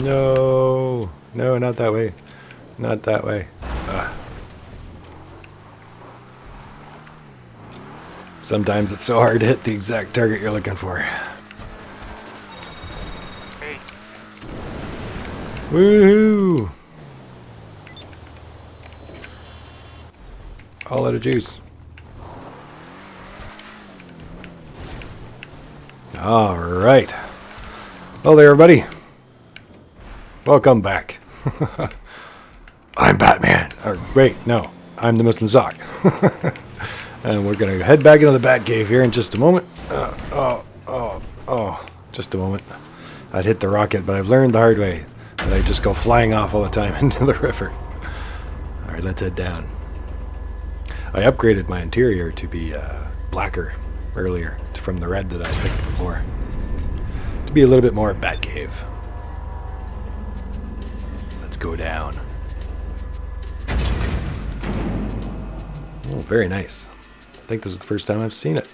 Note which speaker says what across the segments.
Speaker 1: No, no, not that way. Not that way. Sometimes it's so hard to hit the exact target you're looking for.
Speaker 2: Hey.
Speaker 1: Woohoo! All out of juice. All right. Well there, everybody. Welcome back. I'm Batman. Or wait, no. I'm the Mr. Zoc. And we're going to head back into the Batcave here in just a moment. Just a moment. I'd hit the rocket, but I've learned the hard way that I just go flying off all the time into the river. All right, let's head down. I upgraded my interior to be blacker earlier from the red that I picked before. To be a little bit more Batcave. Let's go down. Oh, very nice. I think this is the first time I've seen it.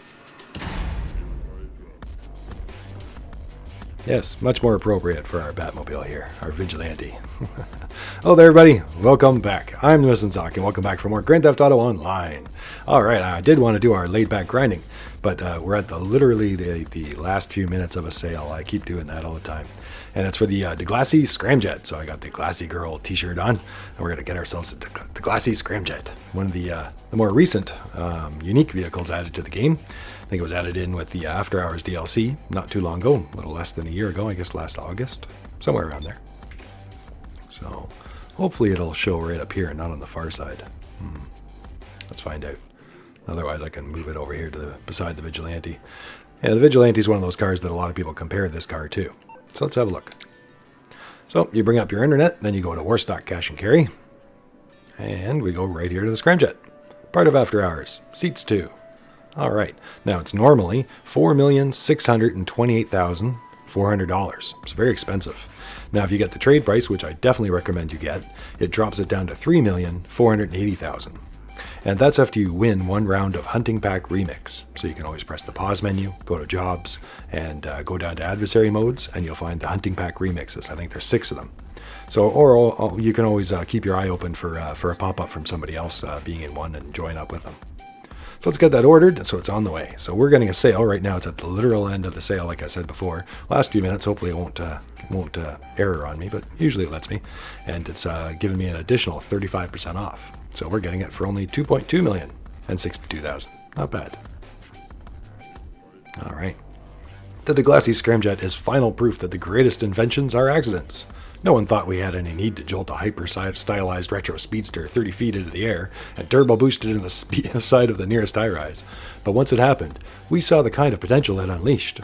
Speaker 1: Yes, much more appropriate for our Batmobile here, our Vigilante. Hello there, everybody. Welcome back. I'm the Mr. Zoc, and welcome back for more Grand Theft Auto Online. All right, I did want to do our laid-back grinding, but we're at literally the last few minutes of a sale. I keep doing that all the time. And it's for the Declasse Scramjet. So I got the Glassy Girl t-shirt on, and we're going to get ourselves a Declasse Scramjet. One of the more recent unique vehicles added to the game. I think it was added in with the After Hours DLC not too long ago, a little less than a year ago, I guess last August, somewhere around there. So hopefully it'll show right up here and not on the far side. Let's find out. Otherwise I can move it over here to beside the Vigilante. Yeah, the Vigilante is one of those cars that a lot of people compare this car to. So let's have a look. So you bring up your internet, then you go to Warstock Cash and Carry, and we go right here to the Scramjet. Part of After Hours, seats 2. All right, now it's normally $4,628,400. It's very expensive. Now if you get the trade price, which I definitely recommend you get, it drops it down to $3,480,000. And that's after you win one round of Hunting Pack Remix. So you can always press the pause menu, go to Jobs, and go down to Adversary Modes, and you'll find the Hunting Pack Remixes. I think there's 6 of them. So, or you can always keep your eye open for a pop-up from somebody else being in one and join up with them. So let's get that ordered, so it's on the way. So we're getting a sale. Right now it's at the literal end of the sale, like I said before. Last few minutes, hopefully it won't error on me, but usually it lets me. And it's giving me an additional 35% off. So we're getting it for only $2.2 million and $62,000. Not bad. All right. The Declasse Scramjet is final proof that the greatest inventions are accidents. No one thought we had any need to jolt a hyper-stylized retro speedster 30 feet into the air and turbo boost it into the side of the nearest high-rise. But once it happened, we saw the kind of potential it unleashed.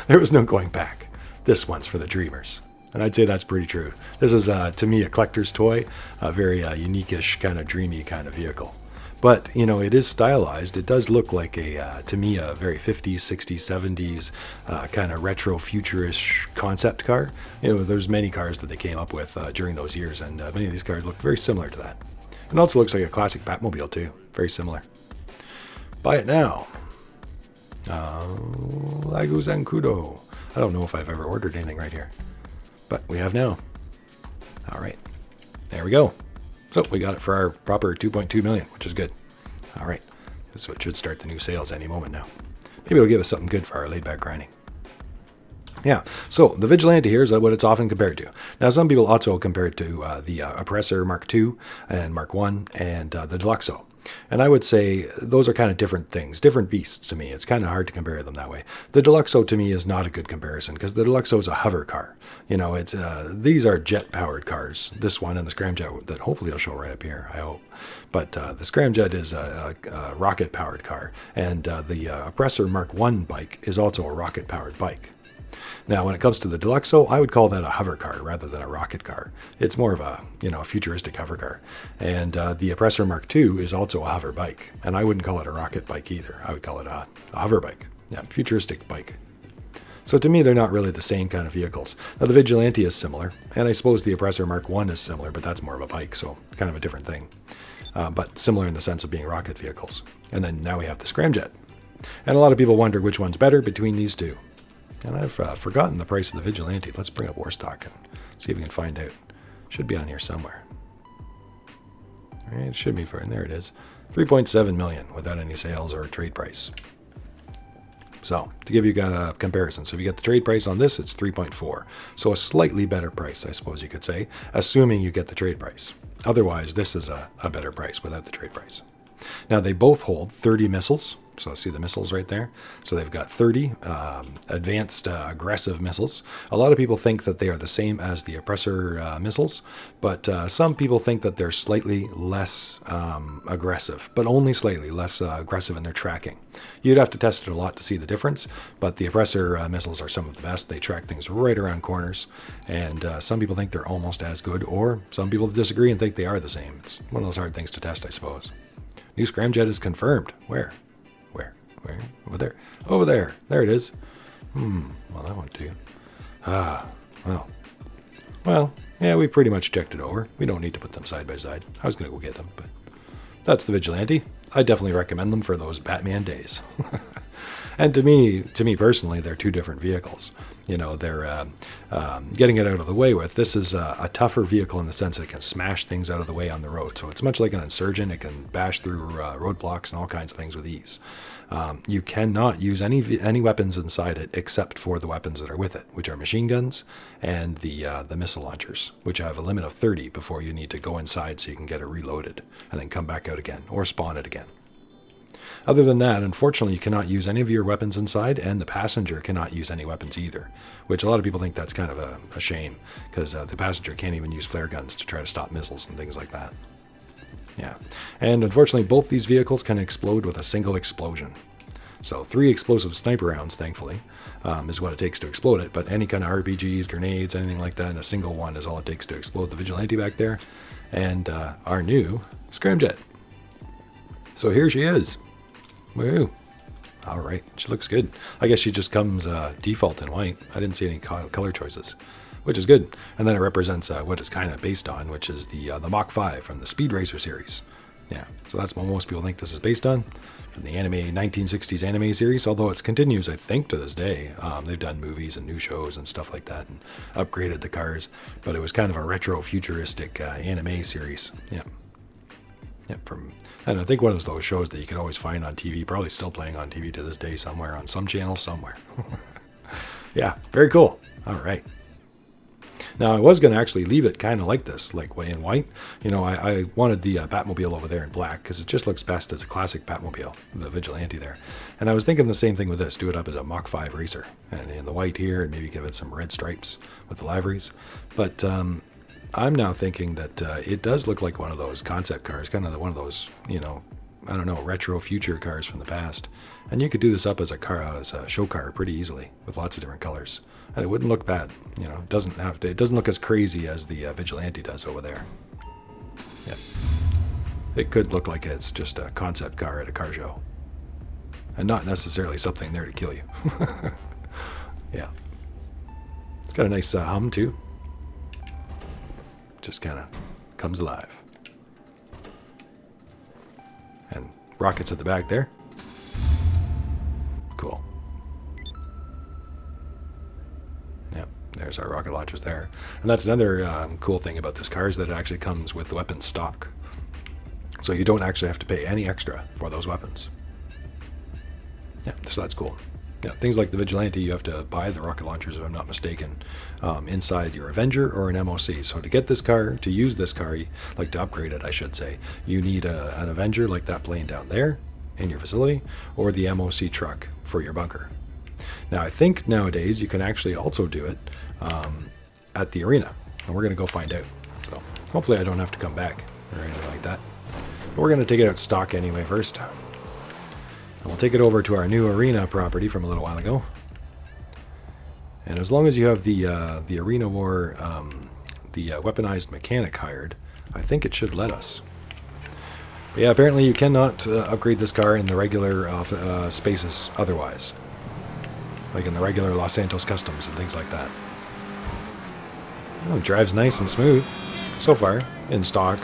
Speaker 1: There was no going back. This one's for the dreamers. And I'd say that's pretty true. This is, to me, a collector's toy, a very unique-ish, kind of dreamy kind of vehicle. But, you know, it is stylized. It does look like, to me, a very 50s, 60s, 70s kind of retro futurish concept car. You know, there's many cars that they came up with during those years, and many of these cars look very similar to that. It also looks like a classic Batmobile, too. Very similar. Buy it now. Lagu Zancudo. I don't know if I've ever ordered anything right here, but we have now. All right. There we go. So we got it for our proper $2.2 million, which is good. All right. So it should start the new sales any moment now. Maybe it'll give us something good for our laid-back grinding. Yeah, so the Vigilante here is what it's often compared to. Now, some people also compare it to the Oppressor Mark II and Mark I and the Deluxo. And I would say those are kind of different things, different beasts to me. It's kind of hard to compare them that way. The Deluxo to me is not a good comparison because the Deluxo is a hover car. You know, it's these are jet-powered cars. This one and the Scramjet that hopefully will show right up here, I hope. But the Scramjet is a rocket-powered car, and the Oppressor Mark I bike is also a rocket-powered bike. Now, when it comes to the Deluxo, I would call that a hover car rather than a rocket car. It's more of a, a futuristic hover car. And the Oppressor Mark II is also a hover bike. And I wouldn't call it a rocket bike either. I would call it a hover bike. Yeah, futuristic bike. So to me, they're not really the same kind of vehicles. Now, the Vigilante is similar. And I suppose the Oppressor Mark I is similar, but that's more of a bike, so kind of a different thing. But similar in the sense of being rocket vehicles. And then now we have the Scramjet. And a lot of people wonder which one's better between these two. And I've forgotten the price of the Vigilante. Let's bring up Warstock and see if we can find out. Should be on here somewhere. All right, it should be for, and there it is. 3.7 million without any sales or trade price. So to give you a comparison, so if you get the trade price on this, it's 3.4. So a slightly better price, I suppose you could say, assuming you get the trade price. Otherwise, this is a better price without the trade price. Now they both hold 30 missiles. So see the missiles right there. So they've got 30 advanced aggressive missiles. A lot of people think that they are the same as the oppressor missiles, but some people think that they're slightly less aggressive, but only slightly less aggressive in their tracking. You'd have to test it a lot to see the difference, but the oppressor missiles are some of the best. They track things right around corners, and some people think they're almost as good, or some people disagree and think they are the same. It's one of those hard things to test, I suppose. New Scramjet is confirmed. Where? Where? Over there. Over there. There it is. Well, that one too. Well, yeah, we pretty much checked it over. We don't need to put them side by side. I was going to go get them, but that's the Vigilante. I definitely recommend them for those Batman days. And to me personally, they're two different vehicles. You know, they're getting it out of the way with. This is a tougher vehicle in the sense that it can smash things out of the way on the road. So it's much like an insurgent. It can bash through roadblocks and all kinds of things with ease. You cannot use any weapons inside it except for the weapons that are with it, which are machine guns and the missile launchers, which have a limit of 30 before you need to go inside so you can get it reloaded and then come back out again or spawn it again. Other than that, unfortunately, you cannot use any of your weapons inside, and the passenger cannot use any weapons either, which a lot of people think that's kind of a shame, because the passenger can't even use flare guns to try to stop missiles and things like that. Yeah, and unfortunately, both these vehicles can explode with a single explosion. So 3 explosive sniper rounds, thankfully, is what it takes to explode it, but any kind of RPGs, grenades, anything like that, and a single one is all it takes to explode the Vigilante back there, and our new Scramjet. So here she is. Woo! All right, she looks good. I guess she just comes default in white. I didn't see any color choices, which is good. And then it represents what it's kind of based on, which is the Mach 5 from the Speed Racer series. Yeah, so that's what most people think this is based on, from the 1960s anime series, although it continues, I think, to this day. They've done movies and new shows and stuff like that and upgraded the cars, but it was kind of a retro-futuristic anime series. Yeah. Yeah, and I think one of those shows that you could always find on TV, probably still playing on TV to this day somewhere, on some channel somewhere. Yeah, very cool. All right. Now, I was going to actually leave it kind of like this, like way in white. You know, I wanted the Batmobile over there in black because it just looks best as a classic Batmobile, the Vigilante there. And I was thinking the same thing with this, do it up as a Mach 5 racer. And in the white here, and maybe give it some red stripes with the liveries. But I'm now thinking that it does look like one of those concept cars, kind of one of those, you know, I don't know, retro future cars from the past. And you could do this up as a car, as a show car pretty easily with lots of different colors. And it wouldn't look bad. You know, it doesn't look as crazy as the Vigilante does over there. Yeah. It could look like it's just a concept car at a car show. And not necessarily something there to kill you. Yeah. It's got a nice hum too. Just kind of comes alive. And rockets at the back there. Cool. Yep, there's our rocket launchers there. And that's another cool thing about this car is that it actually comes with the weapon stock. So you don't actually have to pay any extra for those weapons. Yeah, so that's cool. Yeah, things like the Vigilante, you have to buy the rocket launchers, if I'm not mistaken, inside your Avenger or an MOC. So to get this car, to use this car, like to upgrade it, I should say, you need an Avenger like that plane down there in your facility, or the MOC truck for your bunker. Now, I think nowadays you can actually also do it at the arena, and we're going to go find out. So hopefully I don't have to come back or anything like that. But we're going to take it out stock anyway first. And we'll take it over to our new arena property from a little while ago. And as long as you have the Arena War, the weaponized mechanic hired, I think it should let us. But yeah, apparently you cannot upgrade this car in the regular spaces otherwise. Like in the regular Los Santos Customs and things like that. Oh, it drives nice and smooth so far in stock.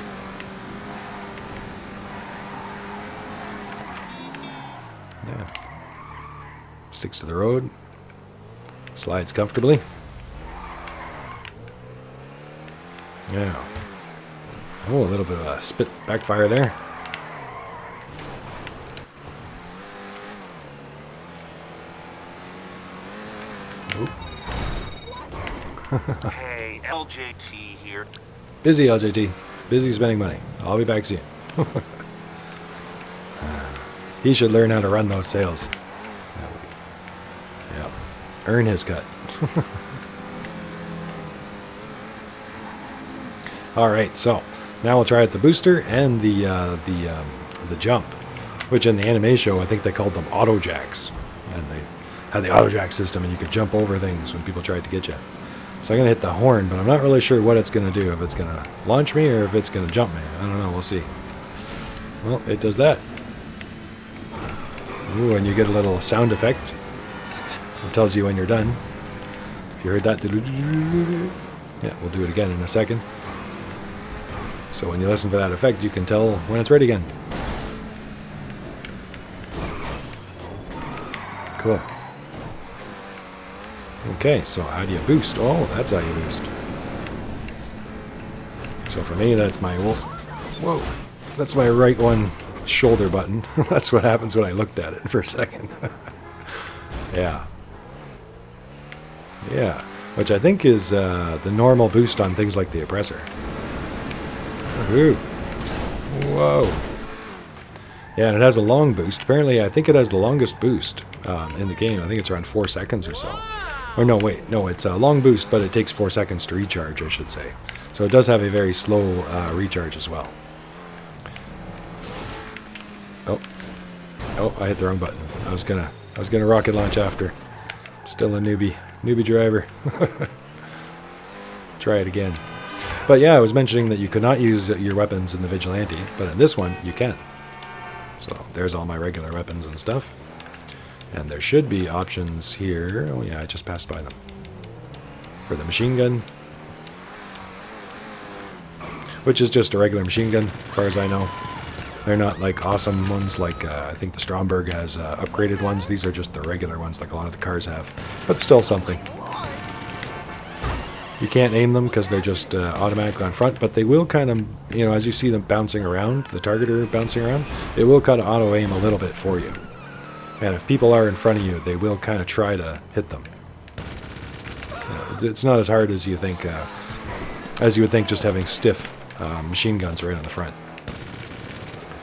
Speaker 1: Yeah. Sticks to the road. Slides comfortably. Yeah. Oh, a little bit of a spit backfire there.
Speaker 2: Hey, LJT here.
Speaker 1: Busy, LJT. Busy spending money. I'll be back soon. He should learn how to run those sales. Yeah. Earn his cut. All right, so now we'll try out the booster and the jump, which in the anime show I think they called them auto jacks, and they had the auto jack system, and you could jump over things when people tried to get you. So I'm gonna hit the horn, but I'm not really sure what it's gonna do. If it's gonna launch me or if it's gonna jump me. I don't know. We'll see. Well, it does that. Ooh, and you get a little sound effect. It tells you when you're done. If you heard that, yeah, we'll do it again in a second. So when you listen for that effect, you can tell when it's ready again. Cool. Okay, so how do you boost? Oh, that's how you boost. So for me, that's my... Whoa. That's my right one shoulder button. That's what happens when I looked at it for a second. Yeah. Yeah. Which I think is the normal boost on things like the oppressor. Ooh. Whoa. Yeah, and it has a long boost. Apparently, I think it has the longest boost in the game. I think it's around 4 seconds or so. Or no, wait. No, it's a long boost, but it takes 4 seconds to recharge, I should say. So it does have a very slow recharge as well. Oh. Oh, I hit the wrong button. I was gonna rocket launch after. Still a newbie driver. Try it again. But yeah, I was mentioning that you could not use your weapons in the Vigilante, but in this one, you can. So there's all my regular weapons and stuff. And there should be options here. Oh yeah, I just passed by them. For the machine gun. Which is just a regular machine gun, as far as I know. They're not like awesome ones like I think the Stromberg has upgraded ones. These are just the regular ones like a lot of the cars have. But still something. You can't aim them because they're just automatically on front, but they will kind of, you know, as you see them bouncing around, the targeter bouncing around, it will kind of auto-aim a little bit for you. And if people are in front of you, they will kind of try to hit them. It's not as hard as you think, as you would think just having stiff machine guns right on the front.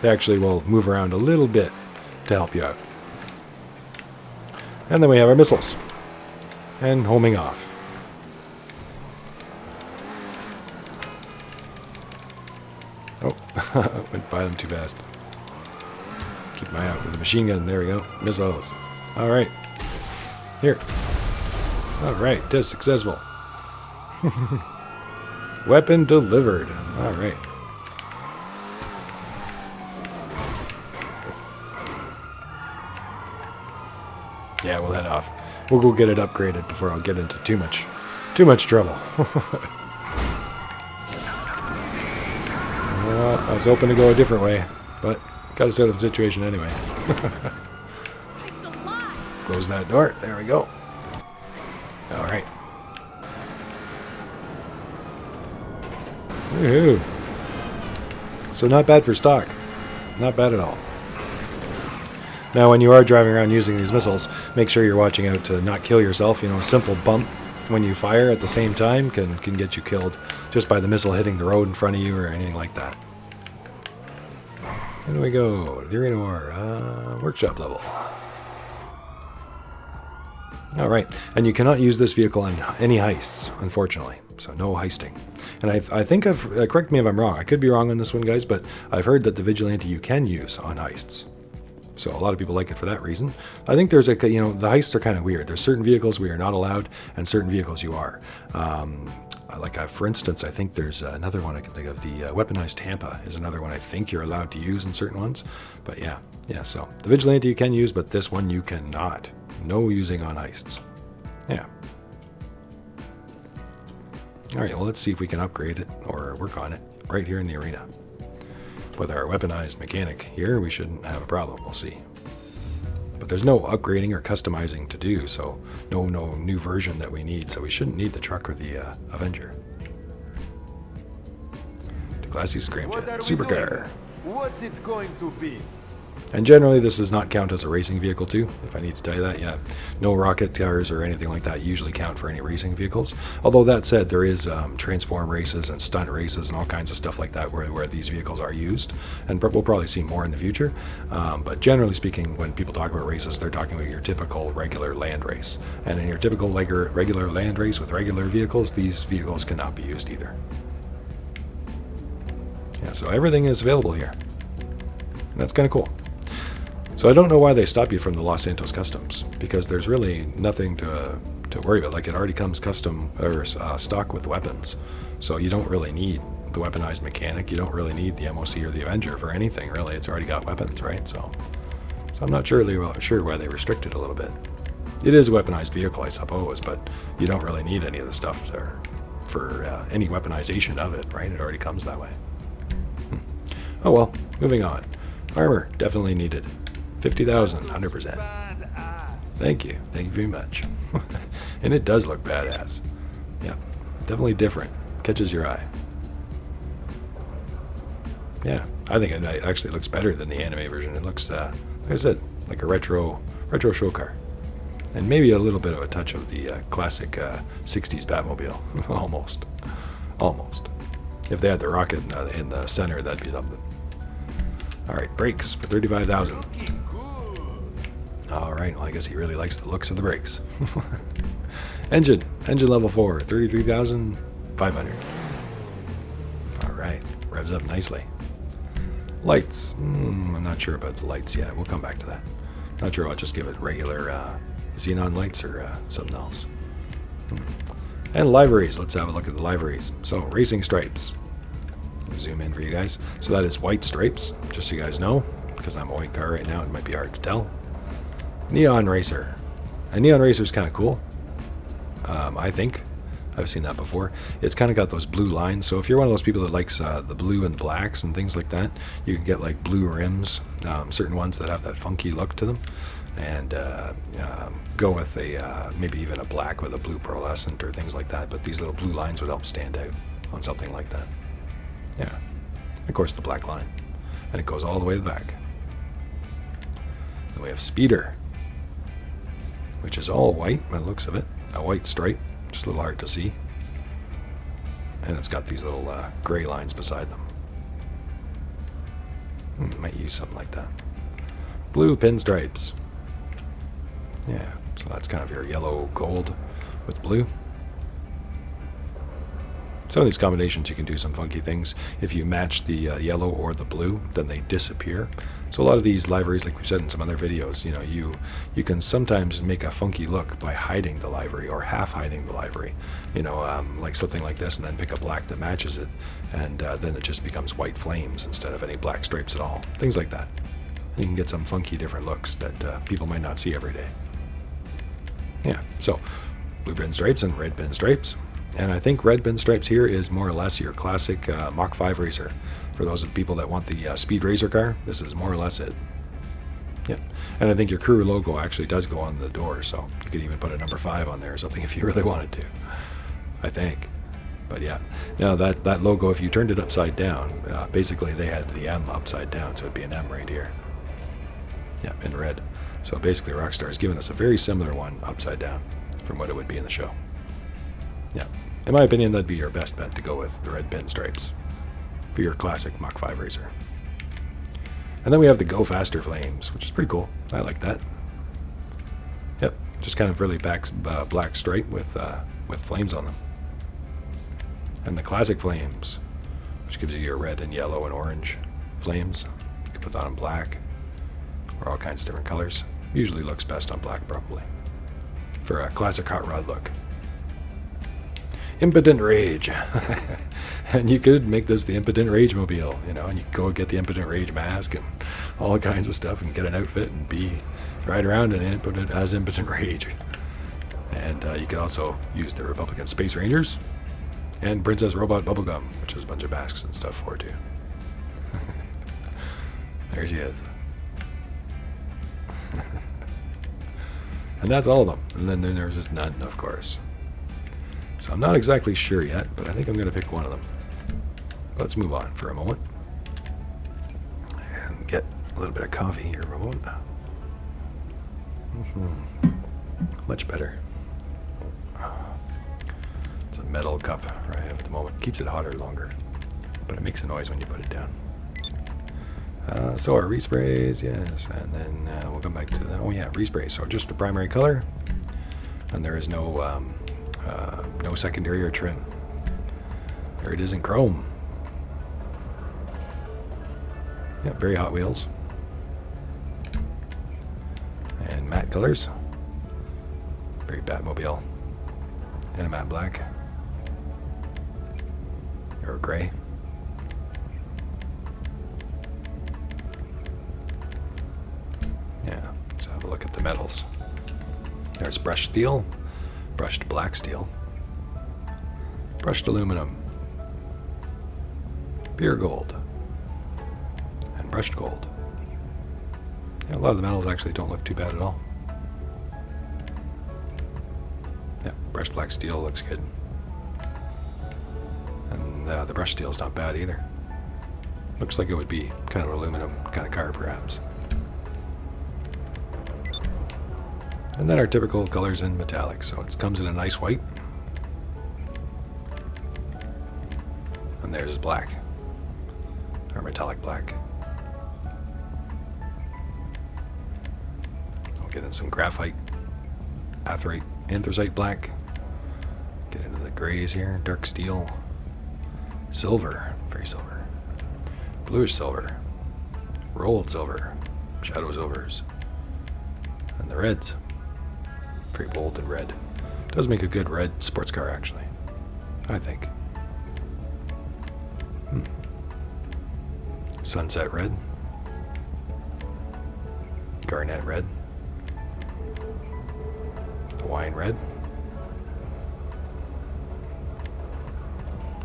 Speaker 1: They actually will move around a little bit to help you out. And then we have our missiles. And homing off. Oh, went by them too fast. Keep my eye out with the machine gun. There we go. Missiles. Alright. Here. Alright, test successful. Weapon delivered. Alright. Yeah, we'll head off. We'll go get it upgraded before I'll get into too much trouble. I was hoping to go a different way, but got us out of the situation anyway. Close that door. There we go. Alright. Woohoo. So not bad for stock. Not bad at all. Now when you are driving around using these missiles, make sure you're watching out to not kill yourself. You know, a simple bump when you fire at the same time can get you killed just by the missile hitting the road in front of you or anything like that. Here we go. The Arena War workshop level. Alright, and you cannot use this vehicle on any heists, unfortunately. So no heisting. And I think correct me if I'm wrong, I could be wrong on this one, guys, but I've heard that the Vigilante you can use on heists. So a lot of people like it for that reason. I think there's the heists are kind of weird. There's certain vehicles we are not allowed, and certain vehicles you are. For instance, I think there's another one I can think of. The weaponized Tampa is another one I think you're allowed to use in certain ones. But yeah. So the Vigilante you can use, but this one you cannot. No using on heists. Yeah. All right. Well, let's see if we can upgrade it or work on it right here in the arena. With our weaponized mechanic here, we shouldn't have a problem. We'll see. But there's no upgrading or customizing to do, so no new version that we need, so we shouldn't need the truck or the Avenger. Declasse Scramjet, Supercar.
Speaker 3: What's it going to be?
Speaker 1: And generally this does not count as a racing vehicle too, if I need to tell you that. Yeah, no rocket cars or anything like that usually count for any racing vehicles. Although that said, there is transform races and stunt races and all kinds of stuff like that where these vehicles are used. And we'll probably see more in the future. But generally speaking, when people talk about races, they're talking about your typical regular land race. And in your typical regular land race with regular vehicles, these vehicles cannot be used either. Yeah, so everything is available here. And that's kind of cool. So I don't know why they stop you from the Los Santos Customs, because there's really nothing to worry about. Like, it already comes custom or stock with weapons, so you don't really need the weaponized mechanic. You don't really need the MOC or the Avenger for anything, really. It's already got weapons, right? So I'm not sure why they restrict it a little bit. It is a weaponized vehicle, I suppose, but you don't really need any of the stuff for any weaponization of it, right? It already comes that way. Oh well, moving on. Armor, definitely needed. 50,000, 100%. Thank you very much. And it does look badass. Yeah, definitely different. Catches your eye. Yeah, I think it actually looks better than the anime version. It looks, like I said, like a retro show car. And maybe a little bit of a touch of the classic 60s Batmobile. Almost. If they had the rocket in the center, that'd be something. All right, brakes for 35,000. All right, well, I guess he really likes the looks of the brakes. Engine level 4, 33,500. All right, revs up nicely. Lights, I'm not sure about the lights yet. We'll come back to that. Not sure, I'll just give it regular xenon lights or something else. And liveries, let's have a look at the liveries. So, racing stripes. Zoom in for you guys. So that is white stripes, just so you guys know, because I'm a white car right now, it might be hard to tell. Neon Racer. A Neon Racer is kind of cool. I think. I've seen that before. It's kind of got those blue lines, so if you're one of those people that likes the blue and blacks and things like that, you can get like blue rims, certain ones that have that funky look to them, and go with a maybe even a black with a blue pearlescent or things like that, but these little blue lines would help stand out on something like that. Yeah, of course the black line, and it goes all the way to the back. Then we have Speeder, which is all white by the looks of it, a white stripe, just a little hard to see, and it's got these little gray lines beside them. Might use something like that. Blue pinstripes. Yeah, so that's kind of your yellow gold with blue. Some of these combinations you can do some funky things. If you match the yellow or the blue, then they disappear. So a lot of these liveries, like we've said in some other videos, you know, you can sometimes make a funky look by hiding the livery or half hiding the livery. You know, like something like this, and then pick a black that matches it, and then it just becomes white flames instead of any black stripes at all. Things like that. And you can get some funky different looks that people might not see every day. Yeah, so blue pinstripes and red pinstripes. And I think red pinstripes here is more or less your classic Mach 5 racer. For those of people that want the speed racer car, this is more or less it. Yeah, and I think your crew logo actually does go on the door, so you could even put a number 5 on there or something if you really wanted to. I think. But yeah, now that logo, if you turned it upside down, basically they had the M upside down, so it'd be an M right here. Yeah, in red. So basically Rockstar has given us a very similar one upside down from what it would be in the show. Yeah, in my opinion, that'd be your best bet to go with the red pinstripes for your classic Mach 5 racer. And then we have the Go Faster Flames, which is pretty cool. I like that. Yep, just kind of really black stripe with flames on them. And the Classic Flames, which gives you your red and yellow and orange flames. You can put that on black or all kinds of different colors. Usually looks best on black, probably, for a classic hot rod look. Impotent Rage. And you could make this the Impotent Rage mobile, you know, and you could go get the Impotent Rage mask and all kinds of stuff and get an outfit and ride around and as Impotent Rage. And you could also use the Republican Space Rangers and Princess Robot Bubblegum, which has a bunch of masks and stuff for it too. There she is. And that's all of them. And then there's just none, of course. So I'm not exactly sure yet, but I think I'm going to pick one of them. Let's move on for a moment. And get a little bit of coffee here for a moment. Much better. It's a metal cup I have at the moment. Keeps it hotter longer. But it makes a noise when you put it down. So our resprays, yes, and then we'll come back to that. Oh yeah, resprays. So just the primary color, and there is no no secondary or trim. There it is in chrome. Yeah, very Hot Wheels. And matte colors. Very Batmobile. And a matte black. Or gray. Yeah, let's have a look at the metals. There's brushed steel, brushed black steel, brushed aluminum, pure gold, and brushed gold. Yeah, a lot of the metals actually don't look too bad at all. Yeah, brushed black steel looks good. And the brushed steel is not bad either. Looks like it would be kind of an aluminum kind of car perhaps. And then our typical colors in metallic. So it comes in a nice white. And there's black. Or metallic black. We'll get in some graphite, anthracite black. Get into the grays here. Dark steel. Silver. Very silver. Bluish silver. Rolled silver. Shadow silvers. And the reds. Very bold and red. Does make a good red sports car, actually. I think. Sunset red. Garnet red. Wine red.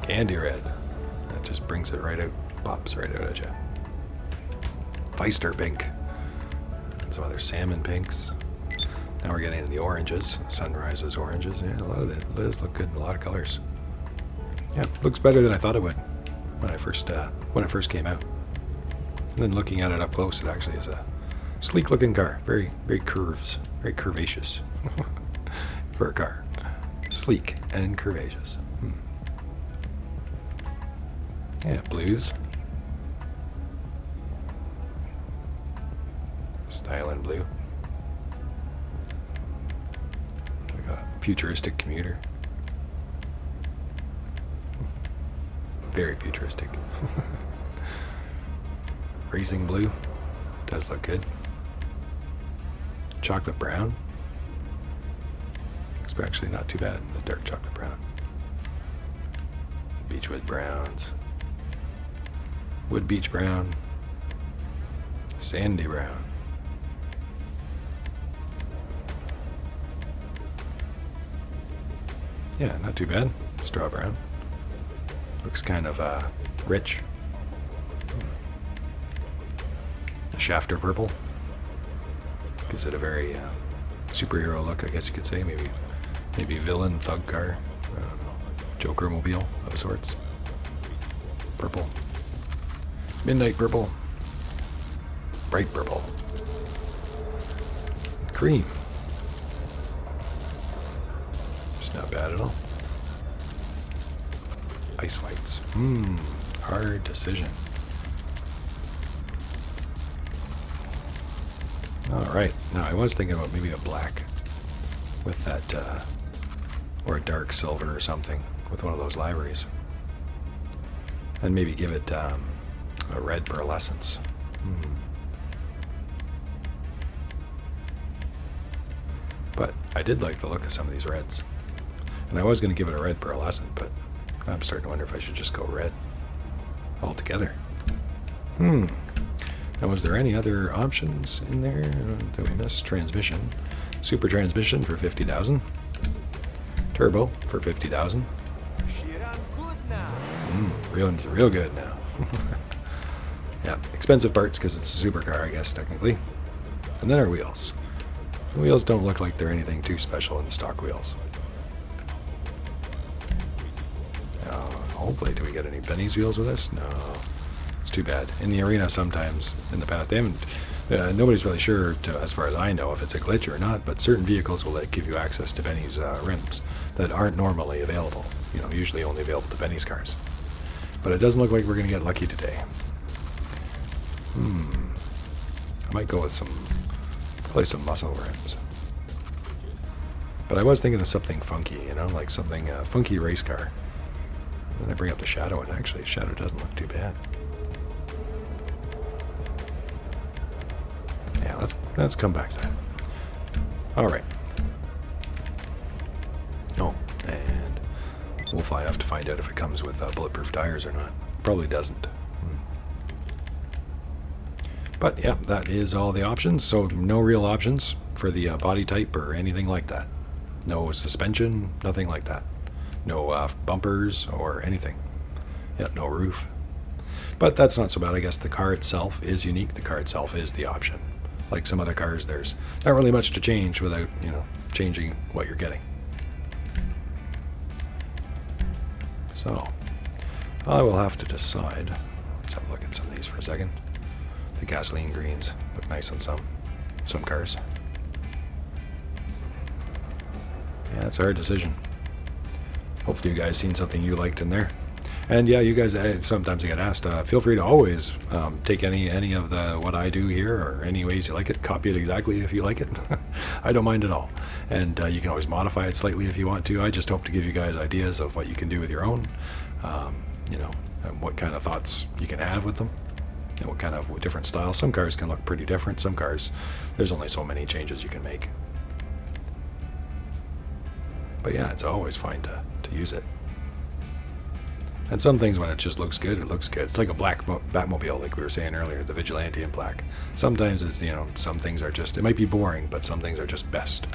Speaker 1: Candy red. That just brings it right out. Pops right out at you. Feister pink. And some other salmon pinks. Now we're getting into the oranges, sunrises oranges. Yeah, a lot of that does look good in a lot of colors. Yeah, looks better than I thought it would when it first came out. And then looking at it up close, it actually is a sleek-looking car. Very very curvaceous for a car. Sleek and curvaceous. Yeah, blues. Style in blue. Futuristic commuter. Very futuristic. Racing blue. Does look good. Chocolate brown. Looks actually not too bad. The dark chocolate brown. Beechwood browns. Wood beach brown. Sandy brown. Yeah, not too bad. Straw brown. Looks kind of rich. The shafter purple. Gives it a very superhero look, I guess you could say. Maybe villain, thug car. Joker mobile of sorts. Purple. Midnight purple. Bright purple. Cream. Not bad at all. Ice whites. Hard decision. Alright, now I was thinking about maybe a black with that, or a dark silver or something with one of those liveries. And maybe give it a red pearlescence. But I did like the look of some of these reds. And I was going to give it a red pearlescent, but I'm starting to wonder if I should just go red altogether. Now, was there any other options in there that we missed? Transmission. Super transmission for 50,000. Turbo for 50,000. Real good now. Yeah, expensive parts because it's a supercar, I guess, technically. And then our wheels. The wheels don't look like they're anything too special in the stock wheels. Hopefully, do we get any Benny's wheels with this? No. It's too bad. In the arena, sometimes, in the past, they haven't... nobody's really sure, as far as I know, if it's a glitch or not, but certain vehicles will give you access to Benny's rims that aren't normally available. You know, usually only available to Benny's cars. But it doesn't look like we're going to get lucky today. I might go with probably some muscle rims. But I was thinking of something funky, you know, like something, funky race car. Then I bring up the Shadow, and actually the Shadow doesn't look too bad. Yeah, let's come back to that. Alright. Oh, and we'll fly off to find out if it comes with bulletproof tires or not. Probably doesn't. But yeah, that is all the options. So no real options for the body type or anything like that. No suspension, nothing like that. No bumpers or anything. Yeah, no roof. But that's not so bad. I guess the car itself is unique. The car itself is the option. Like some other cars, there's not really much to change without, you know, changing what you're getting. So, I will have to decide. Let's have a look at some of these for a second. The gasoline greens look nice on some cars. Yeah, it's a hard decision. Hopefully you guys seen something you liked in there. And yeah, you guys, sometimes you get asked, feel free to always take any of what I do here, or any ways you like it, copy it exactly if you like it. I don't mind at all. And you can always modify it slightly if you want to. I just hope to give you guys ideas of what you can do with your own, you know, and what kind of thoughts you can have with them, and what kind of different styles. Some cars can look pretty different. Some cars, there's only so many changes you can make. But yeah, it's always fine to use it. And some things, when it just looks good, it looks good. It's like a black Batmobile, like we were saying earlier, the Vigilante in black. Sometimes it's, you know, some things are just, it might be boring, but some things are just best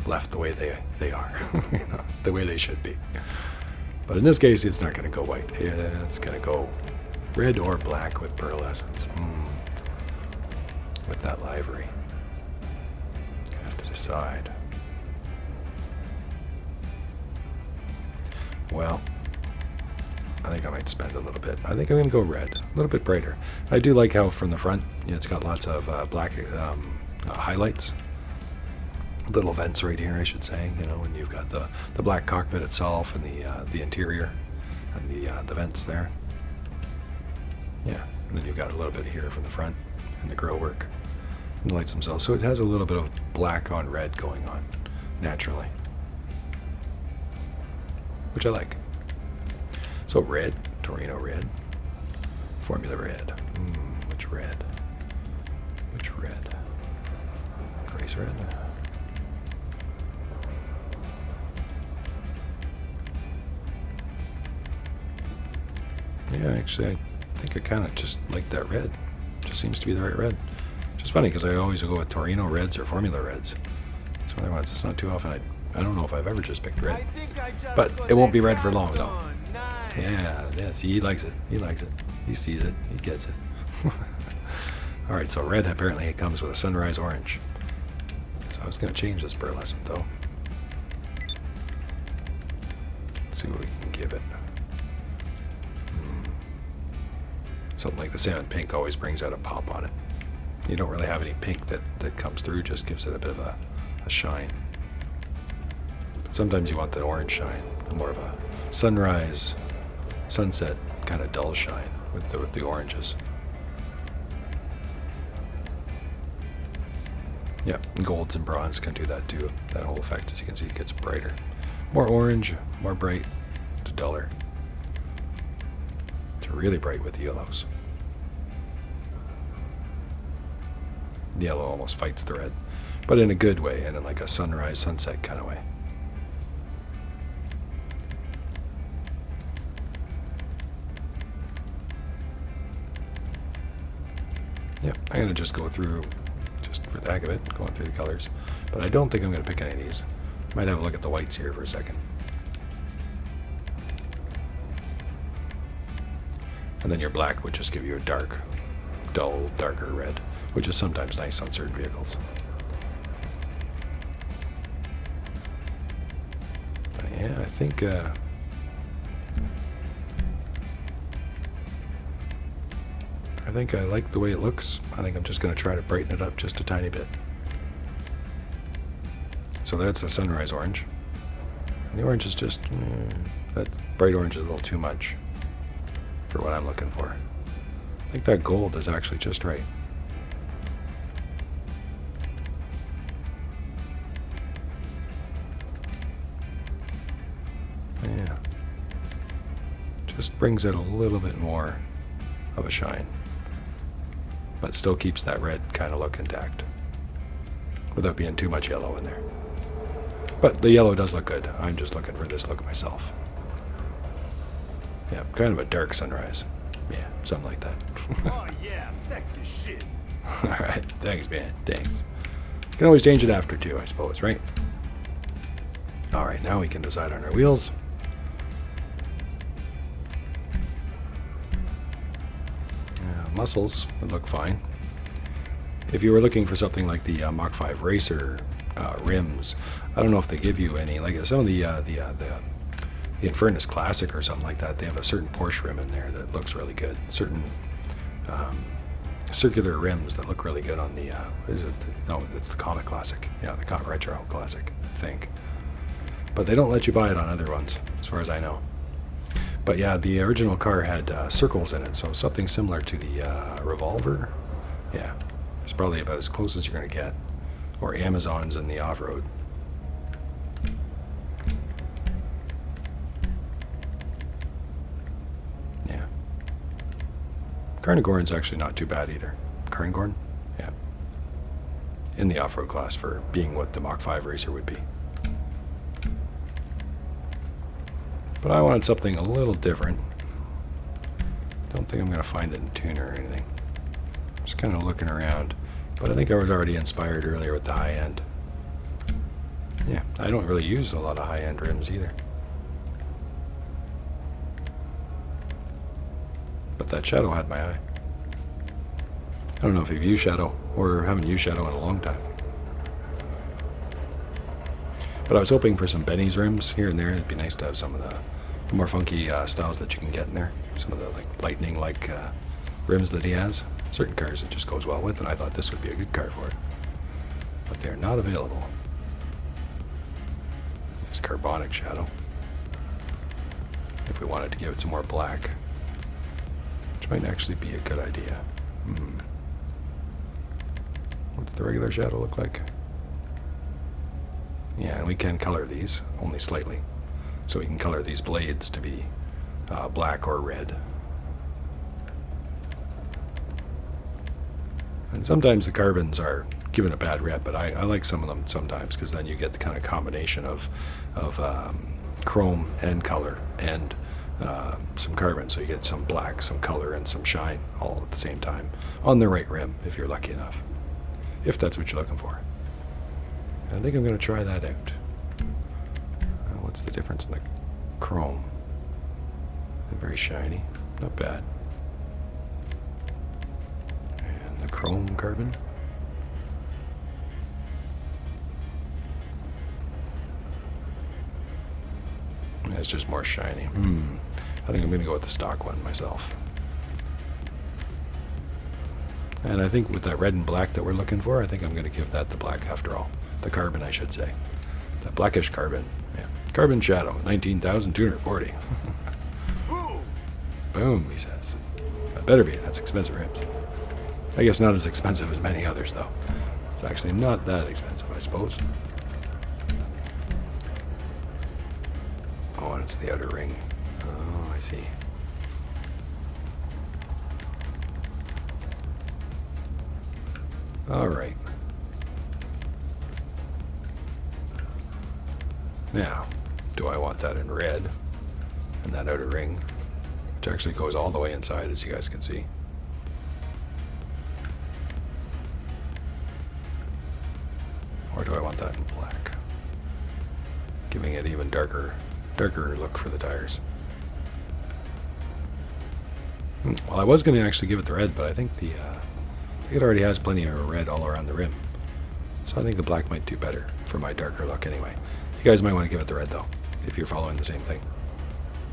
Speaker 1: left the way they are, you know, the way they should be. But in this case, it's not going to go white. It's going to go red or black with pearlescence. With that livery. I have to decide. Well, I think I might spend a little bit. I think I'm going to go red, a little bit brighter. I do like how from the front, you know, it's got lots of black highlights. Little vents right here, I should say, you know, and you've got the black cockpit itself and the interior and the vents there. Yeah, and then you've got a little bit here from the front and the grill work and the lights themselves. So it has a little bit of black on red going on naturally, which I like. So red, Torino red, Formula red. Which red? Which red? Grace red. Yeah, actually, I think I kind of just like that red. Just seems to be the right red. Which is funny because I always go with Torino reds or Formula reds. So otherwise, it's not too often. I don't know if I've ever just picked red. But it won't be red for long, though. Yeah, see, he likes it. He likes it. He sees it. He gets it. Alright, so red, apparently it comes with a sunrise orange. So I was going to change this pearlescent, though. Let's see what we can give it. Something like the salmon pink always brings out a pop on it. You don't really have any pink that comes through, just gives it a bit of a shine. But sometimes you want that orange shine, more of a sunrise, sunset kind of dull shine with the oranges. Yeah, and golds and bronze can do that too. That whole effect, as you can see, it gets brighter. More orange, more bright to duller. To really bright with the yellows. The yellow almost fights the red, but in a good way, and in like a sunrise, sunset kind of way. Yeah, I'm going to just go through, just for the heck of it, going through the colors. But I don't think I'm going to pick any of these. Might have a look at the whites here for a second. And then your black would just give you a dark, dull, darker red, which is sometimes nice on certain vehicles. think I like the way it looks. I think I'm just going to try to brighten it up just a tiny bit. So that's a sunrise orange. And the orange is just, that bright orange is a little too much for what I'm looking for. I think that gold is actually just right. Yeah. Just brings it a little bit more of a shine. But still keeps that red kind of look intact. Without being too much yellow in there. But the yellow does look good. I'm just looking for this look myself. Yeah, kind of a dark sunrise. Yeah, something like that.
Speaker 3: Oh yeah, sexy shit.
Speaker 1: Alright, thanks man, thanks. You can always change it after too, I suppose, right? Alright, now we can decide on our wheels. Muscles would look fine. If you were looking for something like the Mach 5 Racer rims, I don't know if they give you any, like some of the Infernus Classic or something like that, they have a certain Porsche rim in there that looks really good. Certain circular rims that look really good on the, no, it's the Comet Classic. Yeah, the Comet Retro Classic, I think. But they don't let you buy it on other ones, as far as I know. But yeah, the original car had circles in it, so something similar to the Revolver. Yeah, it's probably about as close as you're going to get. Or Amazons in the off-road. Yeah. Carnarvon's actually not too bad either. Carnarvon? Yeah. In the off-road class for being what the Mach 5 Racer would be. But I wanted something a little different. Don't think I'm going to find it in tuner or anything. Just kind of looking around. But I think I was already inspired earlier with the high-end. Yeah, I don't really use a lot of high-end rims either. But that shadow had my eye. I don't know if you've used shadow or haven't used shadow in a long time. But I was hoping for some Benny's rims here and there. It'd be nice to have some of the more funky styles that you can get in there. Some of the like lightning-like rims that he has. Certain cars it just goes well with, and I thought this would be a good car for it. But they're not available. There's carbonic shadow. If we wanted to give it some more black. Which might actually be a good idea. What's the regular shadow look like? Yeah, and we can color these, only slightly. So we can color these blades to be black or red. And sometimes the carbons are given a bad rep, but I like some of them sometimes because then you get the kind of combination of chrome and color and some carbon. So you get some black, some color, and some shine all at the same time on the right rim if you're lucky enough. If that's what you're looking for. I think I'm going to try that out. What's the difference in the chrome? They're very shiny. Not bad. And the chrome carbon. It's just more shiny. I think I'm going to go with the stock one myself. And I think with that red and black that we're looking for, I think I'm going to give that the black after all. The carbon, I should say. The blackish carbon. Yeah. Carbon shadow, 19,240. Boom, he says. That better be. That's expensive rims. I guess not as expensive as many others, though. It's actually not that expensive, I suppose. Oh, and it's the outer ring. Oh, I see. All right. Now, do I want that in red? And that outer ring, which actually goes all the way inside, as you guys can see. Or do I want that in black? Giving it even darker look for the tires. Well, I was going to actually give it the red, but I think it already has plenty of red all around the rim. So I think the black might do better for my darker look anyway. You guys might want to give it the red though. if you're following the same thing,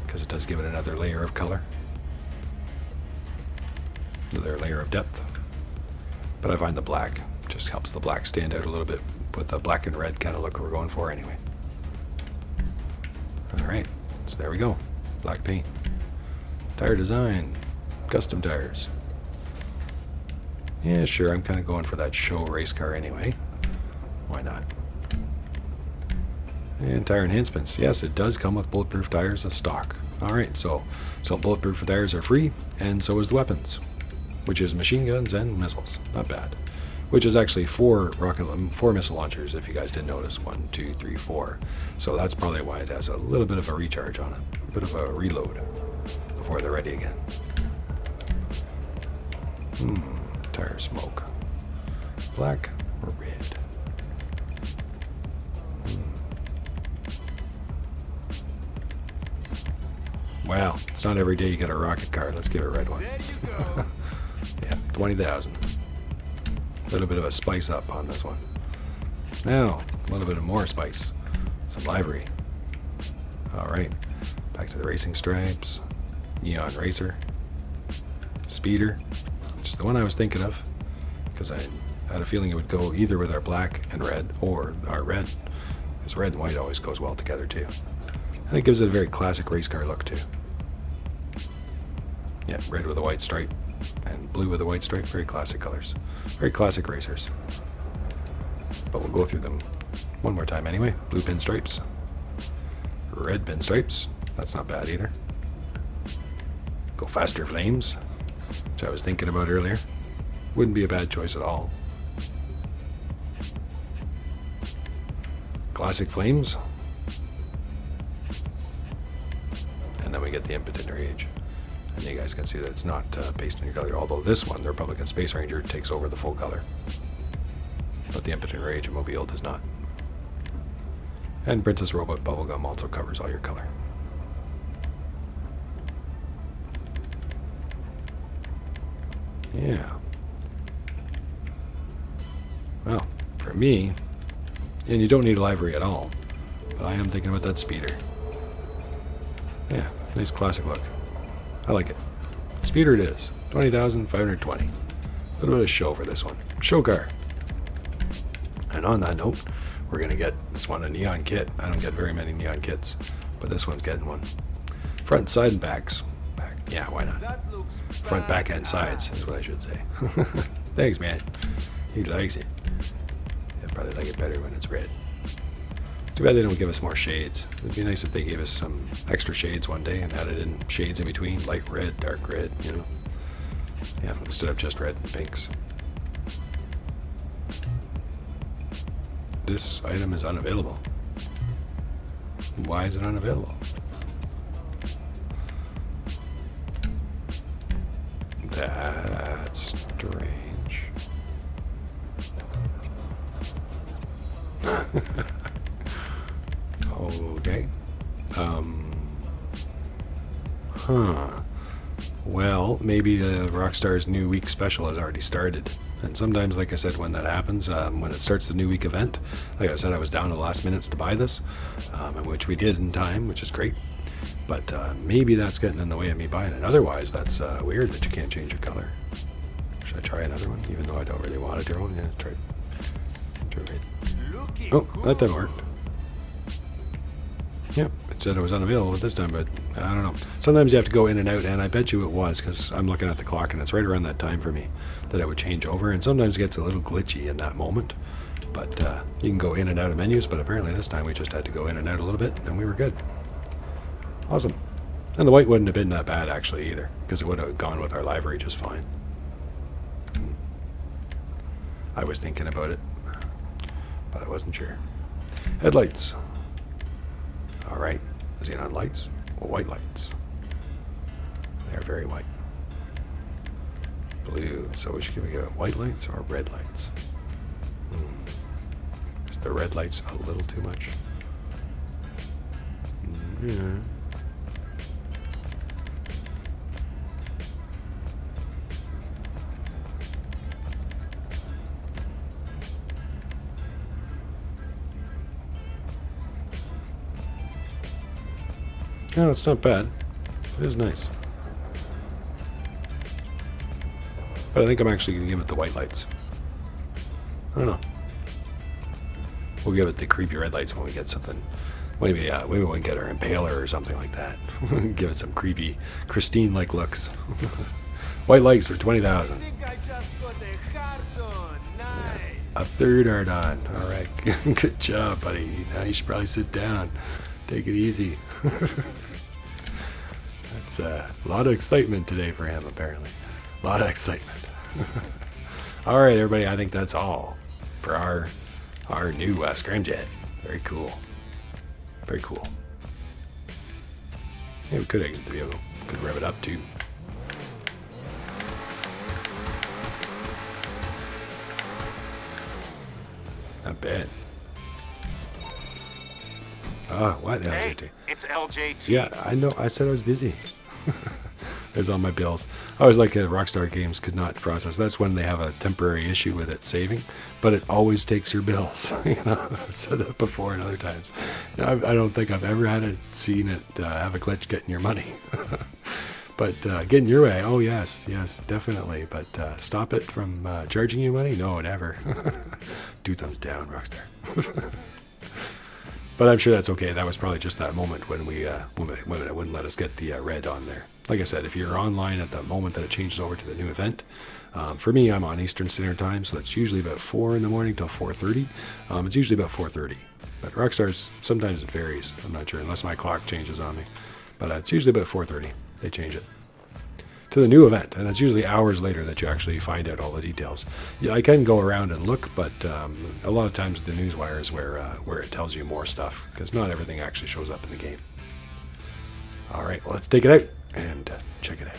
Speaker 1: because it does give it another layer of color, another layer of depth. But I find the black just helps the black stand out a little bit with the black and red kind of look we're going for anyway. Alright, so there we go. Black paint. Tire design. Custom tires. Yeah, sure, I'm kind of going for that show race car anyway. Why not? And tire enhancements. Yes, it does come with bulletproof tires as stock. Alright, so bulletproof tires are free, and so is the weapons, which is machine guns and missiles. Not bad. Which is actually four missile launchers, if you guys didn't notice. 1, 2, 3, 4. So that's probably why it has a little bit of a recharge on it. A bit of a reload before they're ready again. Tire smoke. Black or red? Wow, it's not every day you get a rocket car. Let's give it a red one.
Speaker 3: There you go.
Speaker 1: Yeah, 20,000. A little bit of a spice up on this one. Now, a little bit of more spice. Some livery. Alright, back to the racing stripes. Neon Racer. Speeder, which is the one I was thinking of, because I had a feeling it would go either with our black and red or our red, because red and white always goes well together too. And it gives it a very classic race car look too. Yeah, red with a white stripe and blue with a white stripe, very classic colors. Very classic racers. But we'll go through them one more time anyway. Blue pinstripes. Red pinstripes. That's not bad either. Go faster flames, which I was thinking about earlier. Wouldn't be a bad choice at all. Classic flames. And then we get the Impotent Rage. And you guys can see that it's not based on your color, although this one, the Republican Space Ranger, takes over the full color. But the Impotent Rage Mobile does not. And Princess Robot Bubblegum also covers all your color. Yeah. Well, for me, and you don't need a livery at all, but I am thinking about that speeder. Yeah, nice classic look. I like it. Speeder it is. 20,520. A little bit of show for this one. Show car. And on that note, we're going to get this one a neon kit. I don't get very many neon kits, but this one's getting one. Front, side, and backs. Back. Yeah, why not?
Speaker 3: That looks
Speaker 1: Front, back, and sides is what I should say. Thanks, man. He likes it. He'll probably like it better when it's red. Too bad they don't give us more shades. It'd be nice if they gave us some extra shades one day and added in shades in between, light red, dark red, you know. Yeah, instead of just red and pinks. This item is unavailable. Why is it unavailable? That's strange. Okay. Well, maybe the Rockstar's New Week special has already started. And sometimes, like I said, when that happens, when it starts the New Week event, like I said, I was down to the last minutes to buy this, which we did in time, which is great. But maybe that's getting in the way of me buying it. Otherwise, that's weird that you can't change your color. Should I try another one? Even though I don't really want a different one. Yeah, try red.
Speaker 3: looking
Speaker 1: Oh, that
Speaker 3: good.
Speaker 1: didn't work. Yep, it said it was unavailable this time, but I don't know. Sometimes you have to go in and out, and I bet you it was, because I'm looking at the clock, and it's right around that time for me that I would change over, and sometimes it gets a little glitchy in that moment. But you can go in and out of menus, but apparently this time we just had to go in and out a little bit, and we were good. Awesome. And the white wouldn't have been that bad, actually, either, because it would have gone with our livery just fine. I was thinking about it, but I wasn't sure. Headlights. All right, xenon lights, or white lights. They're very white. Blue, so we should give it white lights or red lights? Is the red lights a little too much? Yeah. No, it's not bad. It is nice. But I think I'm actually going to give it the white lights. I don't know. We'll give it the creepy red lights when we get something. Maybe we can get our Impaler or something like that. Give it some creepy, Christine-like looks. White lights for 20,000. A third art on. All right. Good job, buddy. Now you should probably sit down. Take it easy. That's a lot of excitement today for him, apparently. A lot of excitement. All right, everybody. I think that's all for our new Scramjet. Very cool. Very cool. Yeah, we could exit the vehicle. Could rev it up too. Not bad. Ah, what?
Speaker 2: Hey,
Speaker 1: LJT.
Speaker 2: it's LJT.
Speaker 1: Yeah, I know. I said I was busy. There's all my bills. I always like Rockstar games could not process. That's when they have a temporary issue with it saving, but it always takes your bills. You know, I've said that before and other times. I don't think I've ever seen it have a glitch getting your money. But getting your way, oh yes, definitely. But stop it from charging you money? No, never. 2 thumbs down, Rockstar. But I'm sure that's okay. That was probably just that moment when when it wouldn't let us get the red on there. Like I said, if you're online at the moment that it changes over to the new event, for me, I'm on Eastern Standard Time, so that's usually about 4 in the morning till 4:30. It's usually about 4:30. But Rockstar's, sometimes it varies. I'm not sure, unless my clock changes on me. But it's usually about 4:30. They change it to the new event, and it's usually hours later that you actually find out all the details. Yeah, I can go around and look, but a lot of times the newswire is where it tells you more stuff, because not everything actually shows up in the game. All right, well, let's take it out and check it out.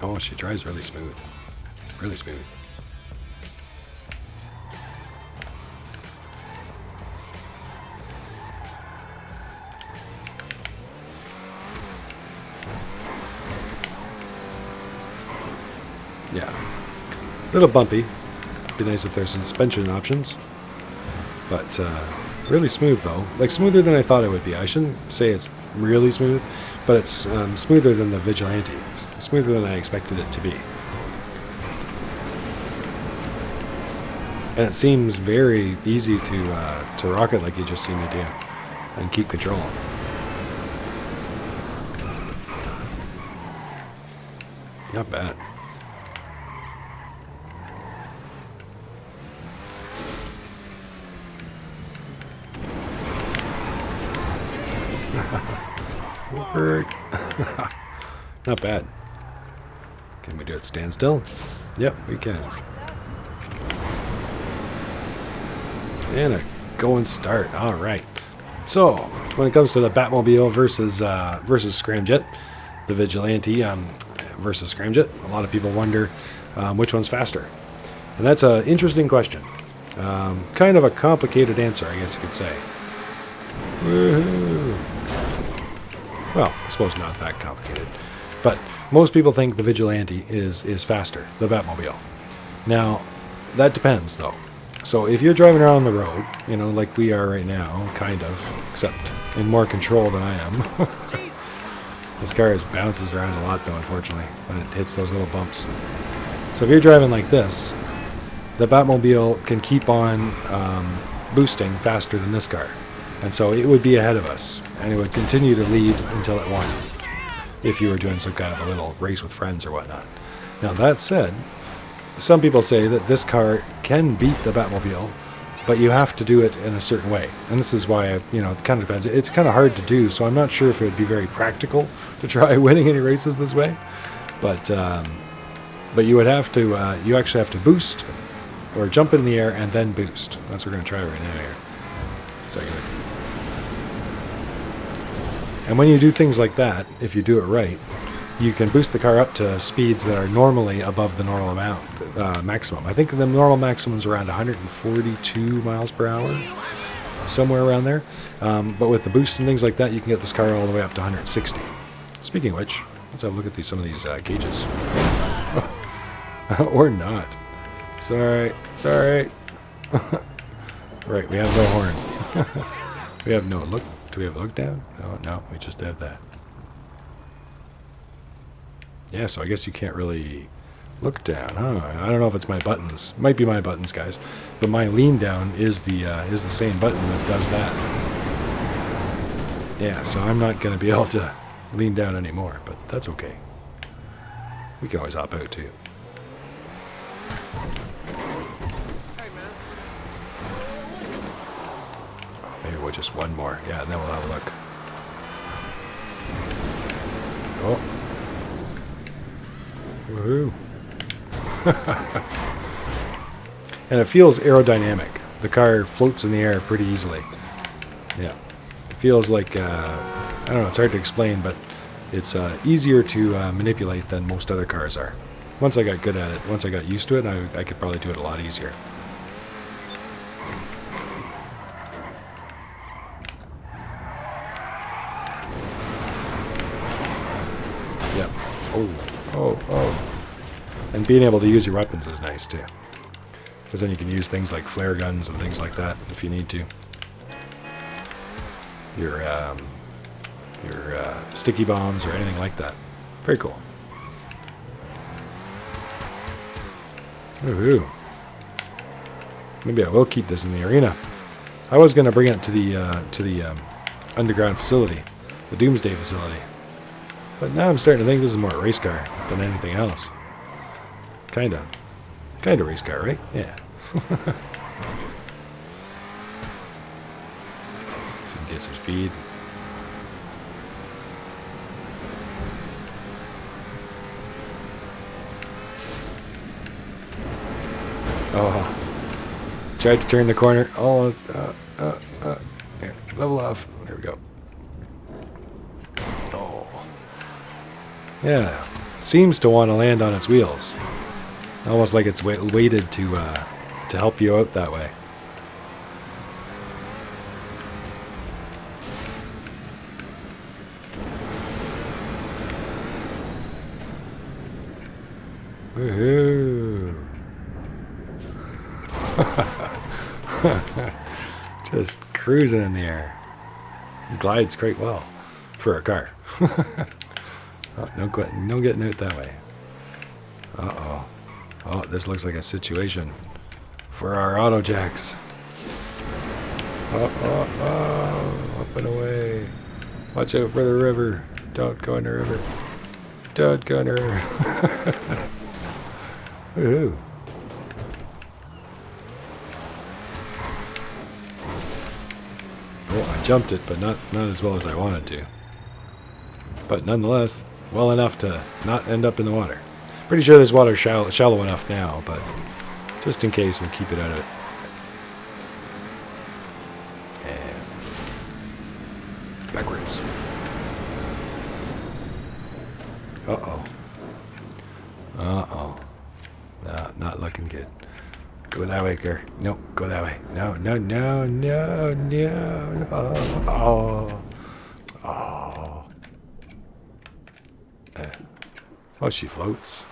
Speaker 1: Oh, she drives really smooth. Really smooth. Yeah. A little bumpy. Be nice if there's suspension options. But really smooth though. Like smoother than I thought it would be. I shouldn't say it's really smooth, but it's smoother than the Vigilante. Smoother than I expected it to be. And it seems very easy to rock it like you just seen me do. And keep control. Not bad. Not bad. Can we do it standstill? Yep, we can. And a going start. All right. So when it comes to the Batmobile versus Scramjet, the Vigilante versus Scramjet, a lot of people wonder which one's faster, and that's an interesting question. Kind of a complicated answer, I guess you could say. Woohoo! Well, I suppose not that complicated. But most people think the Vigilante is faster, the Batmobile. Now, that depends, though. So if you're driving around the road, you know, like we are right now, kind of, except in more control than I am. This car bounces around a lot, though, unfortunately, when it hits those little bumps. So if you're driving like this, the Batmobile can keep on boosting faster than this car. And so it would be ahead of us, and it would continue to lead until it won, if you were doing some kind of a little race with friends or whatnot. Now that said, some people say that this car can beat the Batmobile, but you have to do it in a certain way. And this is why, it kind of depends. It's kind of hard to do, so I'm not sure if it would be very practical to try winning any races this way. But you would have to, you actually have to boost, or jump in the air and then boost. That's what we're going to try right now here. And when you do things like that, if you do it right, you can boost the car up to speeds that are normally above the normal maximum. I think the normal maximum is around 142 miles per hour, somewhere around there. But with the boost and things like that, you can get this car all the way up to 160. Speaking of which, let's have a look at some of these gauges. Or not. Sorry. Right, we have no horn. We have no look. Do we have look down? Oh, no, we just have that. Yeah, so I guess you can't really look down, huh? I don't know if it's my buttons. Might be my buttons, guys. But my lean down is the same button that does that. Yeah, so I'm not going to be able to lean down anymore, but that's okay. We can always hop out too. Maybe we'll just one more. Yeah, and then we'll have a look. Oh. Woohoo. And it feels aerodynamic. The car floats in the air pretty easily. Yeah. It feels like, I don't know, it's hard to explain, but it's easier to manipulate than most other cars are. Once I got good at it, once I got used to it, I could probably do it a lot easier. Yeah. Oh. And being able to use your weapons is nice too. Because then you can use things like flare guns and things like that if you need to. Your sticky bombs or anything like that. Very cool. Woohoo. Maybe I will keep this in the arena. I was going to bring it to the underground facility, the Doomsday facility. But now I'm starting to think this is more a race car than anything else. Kind of race car, right? Yeah. So we can get some speed. Oh, tried to turn the corner. Almost. Here, level off. There we go. Oh. Yeah. Seems to want to land on its wheels. Almost like it's weighted to help you out that way. Woohoo! Just cruising in the air. It glides quite well for a car. Oh, no getting out that way. Uh-oh. Oh, this looks like a situation for our auto jacks. Oh, up and away. Watch out for the river. Don't go in the river. Don't go in the river. Woohoo. Oh, I jumped it, but not as well as I wanted to. But nonetheless, well enough to not end up in the water. Pretty sure this water's shallow enough now, but just in case, we'll keep it out of it. And backwards. Uh-oh. Uh-oh. No, not looking good. Go that way, Kerr. Nope, go that way. No. Oh. Oh, she floats.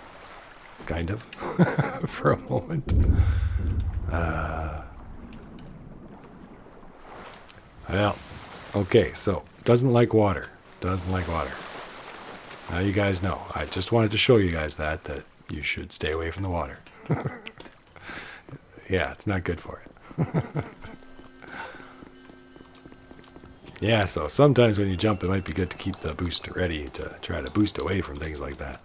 Speaker 1: Kind of. For a moment. Well, okay, so, doesn't like water. Doesn't like water. Now you guys know. I just wanted to show you guys that you should stay away from the water. Yeah, it's not good for it. Yeah, so sometimes when you jump, it might be good to keep the boost ready to try to boost away from things like that.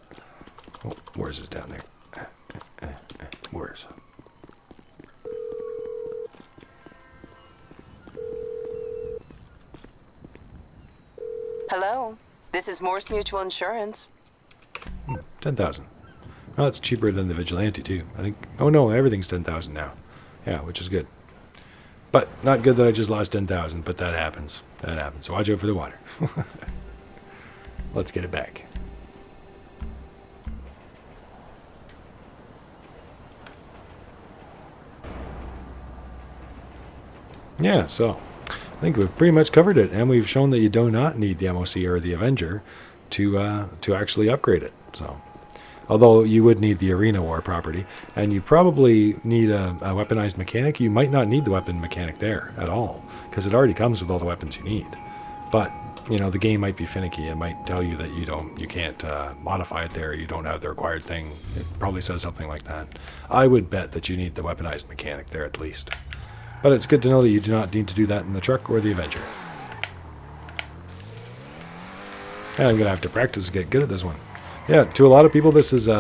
Speaker 1: Oh, where's it down there? Where's?
Speaker 4: Hello, this is Morse Mutual Insurance.
Speaker 1: 10,000. Well, it's cheaper than the Vigilante too. I think. Oh no, everything's 10,000 now. Yeah, which is good. But not good that I just lost 10,000. But that happens. That happens. So watch out for the water. Let's get it back. Yeah, so I think we've pretty much covered it, and we've shown that you do not need the MOC or the Avenger to actually upgrade it. So Although you would need the Arena War property, and you probably need a weaponized mechanic. You might not need the weapon mechanic there at all, because it already comes with all the weapons you need. But you know, the game might be finicky. It might tell you that you can't modify it there. You don't have the required thing. It probably says something like that. I would bet that you need the weaponized mechanic there at least. But it's good to know that you do not need to do that in the truck or the Avenger. And I'm gonna have to practice to get good at this one. Yeah, to a lot of people, this is, you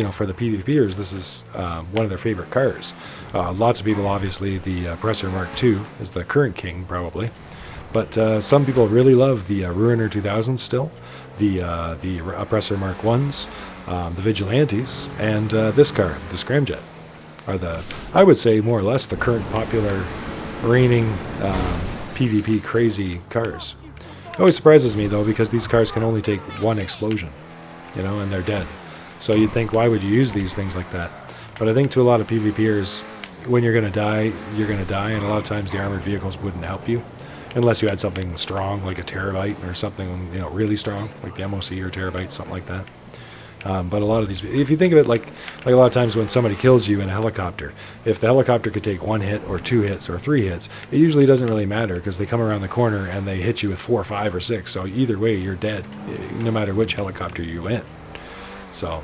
Speaker 1: know, for the PvPers, this is one of their favorite cars. Lots of people, obviously, the Oppressor Mark II is the current king, probably. But some people really love the Ruiner 2000s still, the Oppressor Mark Is, the Vigilantes, and this car, the Scramjet, are the, I would say, more or less the current popular reigning PvP crazy cars. It always surprises me, though, because these cars can only take one explosion, you know, and they're dead. So you'd think, why would you use these things like that? But I think to a lot of PvPers, when you're going to die, you're going to die, and a lot of times the armored vehicles wouldn't help you, unless you had something strong, like a Terabyte, or something, you know, really strong, like the MOC or Terabyte, something like that. But a lot of these, if you think of it like a lot of times when somebody kills you in a helicopter, if the helicopter could take 1 hit or 2 hits or 3 hits, it usually doesn't really matter because they come around the corner and they hit you with 4, 5, or 6. So either way, you're dead, no matter which helicopter you in. So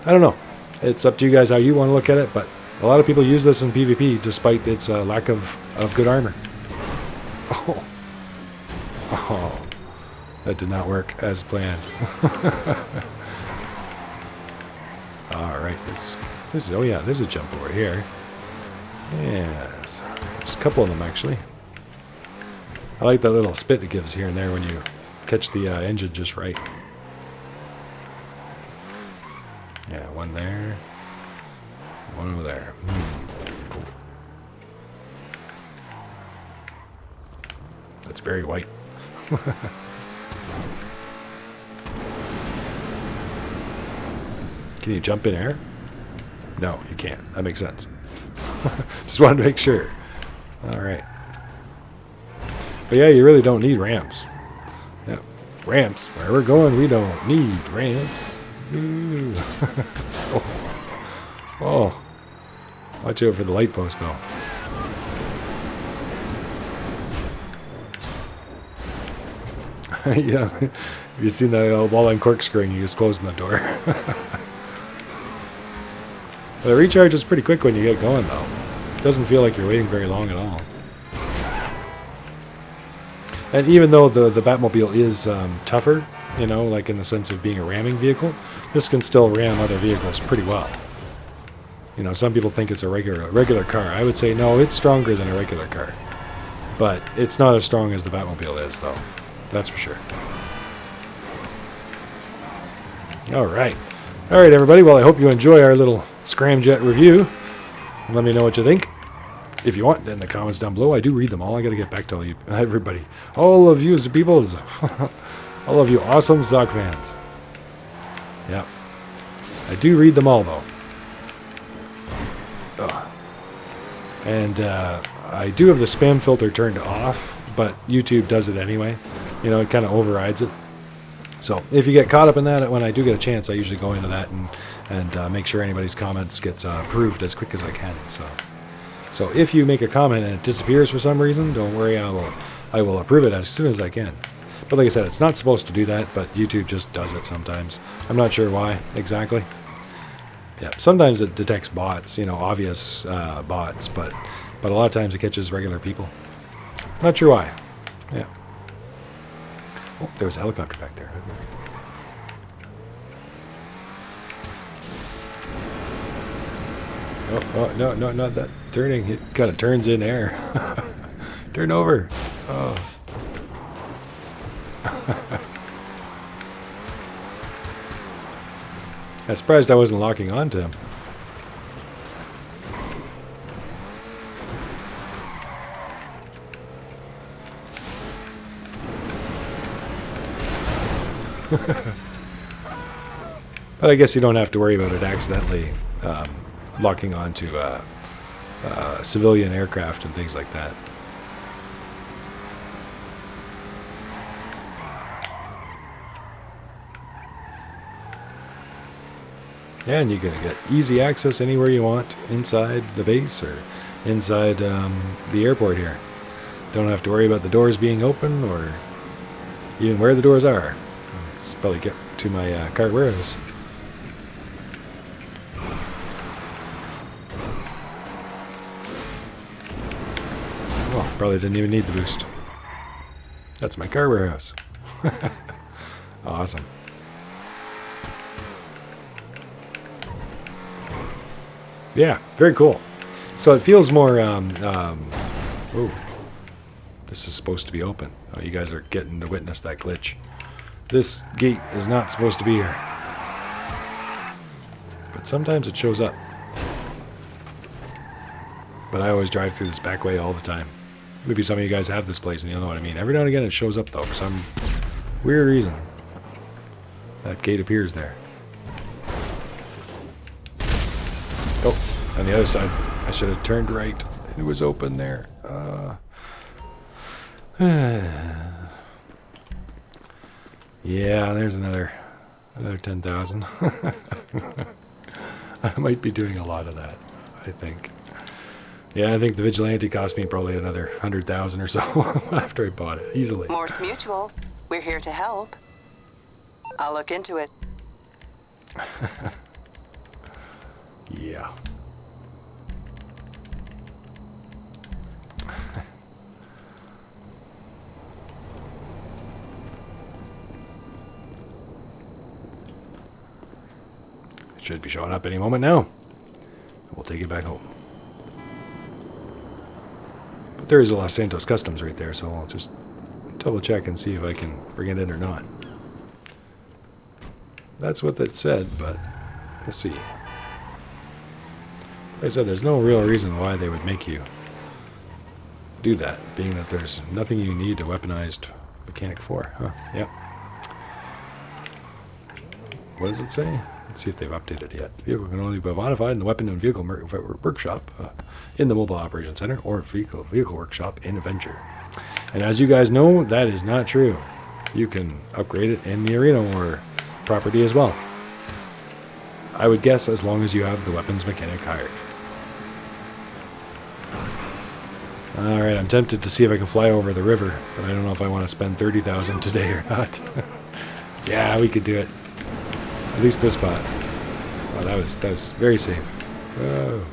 Speaker 1: I don't know. It's up to you guys how you want to look at it, but a lot of people use this in PvP despite its lack of good armor. Oh. Oh. That did not work as planned. Alright, oh yeah, there's a jump over here. Yes, there's a couple of them actually. I like that little spit it gives here and there when you catch the engine just right. Yeah, one there, one over there. That's very white. Can you jump in air? No, you can't. That makes sense. Just wanted to make sure. Alright. But yeah, you really don't need ramps. Yeah. Ramps. Where we're going, we don't need ramps. Ooh. Oh. Watch out for the light post, though. Yeah. Have you seen that while I'm corkscrewing, you just closing the door? The recharge is pretty quick when you get going, though. It doesn't feel like you're waiting very long at all. And even though the Batmobile is tougher, you know, like in the sense of being a ramming vehicle, this can still ram other vehicles pretty well. You know, some people think it's a regular car. I would say, no, it's stronger than a regular car. But it's not as strong as the Batmobile is, though. That's for sure. Alright. Alright, everybody. Well, I hope you enjoy our little Scramjet review. Let me know what you think. If you want, in the comments down below. I do read them all. I got to get back to all you, everybody. All of you peoples. All of you awesome Zoc fans. Yeah. I do read them all, though. And I do have the spam filter turned off, but YouTube does it anyway. You know, it kind of overrides it. So if you get caught up in that, when I do get a chance, I usually go into that and make sure anybody's comments gets approved as quick as I can. So if you make a comment and it disappears for some reason, don't worry, I will approve it as soon as I can. But like I said, it's not supposed to do that, but YouTube just does it sometimes. I'm not sure why exactly. Yeah, sometimes it detects bots, you know, obvious bots, but a lot of times it catches regular people. Not sure why. Yeah. Oh, there was a helicopter back there. Oh, no, not that turning. It kind of turns in air. Turn over. Oh. I'm surprised I wasn't locking onto him. But I guess you don't have to worry about it accidentally locking onto civilian aircraft and things like that. Yeah, and you're going to get easy access anywhere you want inside the base or inside the airport here. Don't have to worry about the doors being open or even where the doors are. Let's probably get to my cart warehouse. Oh, probably didn't even need the boost. That's my car warehouse. Awesome. Yeah, very cool. So it feels more, oh, this is supposed to be open. Oh, you guys are getting to witness that glitch. This gate is not supposed to be here. But sometimes it shows up. But I always drive through this back way all the time. Maybe some of you guys have this place and you'll know what I mean. Every now and again it shows up though for some weird reason. That gate appears there. Oh, on the other side. I should have turned right. It was open there. Yeah, there's another 10,000. I might be doing a lot of that, I think. Yeah, I think the Vigilante cost me probably another 100,000 or so after I bought it, easily.
Speaker 4: Morse Mutual, we're here to help. I'll look into it.
Speaker 1: Yeah. Should be showing up any moment now. We'll take it back home. But there is a Los Santos Customs right there, so I'll just double check and see if I can bring it in or not. That's what that said, but we'll see. Like I said, there's no real reason why they would make you do that, being that there's nothing you need a weaponized mechanic for. Huh, yep. What does it say? Let's see if they've updated it yet. The vehicle can only be modified in the Weapon and Vehicle Workshop in the Mobile Operations Center or Vehicle Workshop in Adventure. And as you guys know, that is not true. You can upgrade it in the Arena War property as well. I would guess as long as you have the weapons mechanic hired. Alright, I'm tempted to see if I can fly over the river, but I don't know if I want to spend 30,000 today or not. Yeah, we could do it. At least this spot. Oh, that was very safe. Whoa.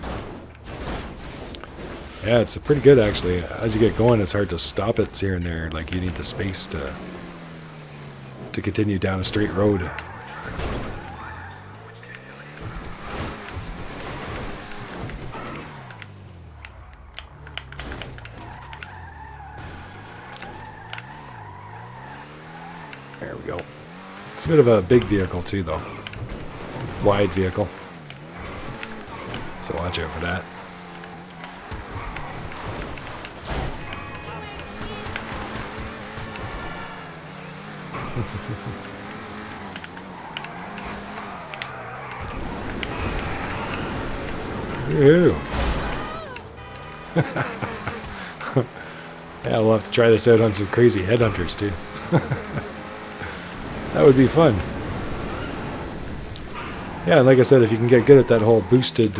Speaker 1: Yeah, it's pretty good actually. As you get going, it's hard to stop it here and there. Like you need the space to continue down a straight road. There we go. It's a bit of a big vehicle too, though. Wide vehicle. So watch out for that. Ew. Yeah, we'll have to try this out on some crazy headhunters too. That would be fun. Yeah, and like I said, if you can get good at that whole boosted,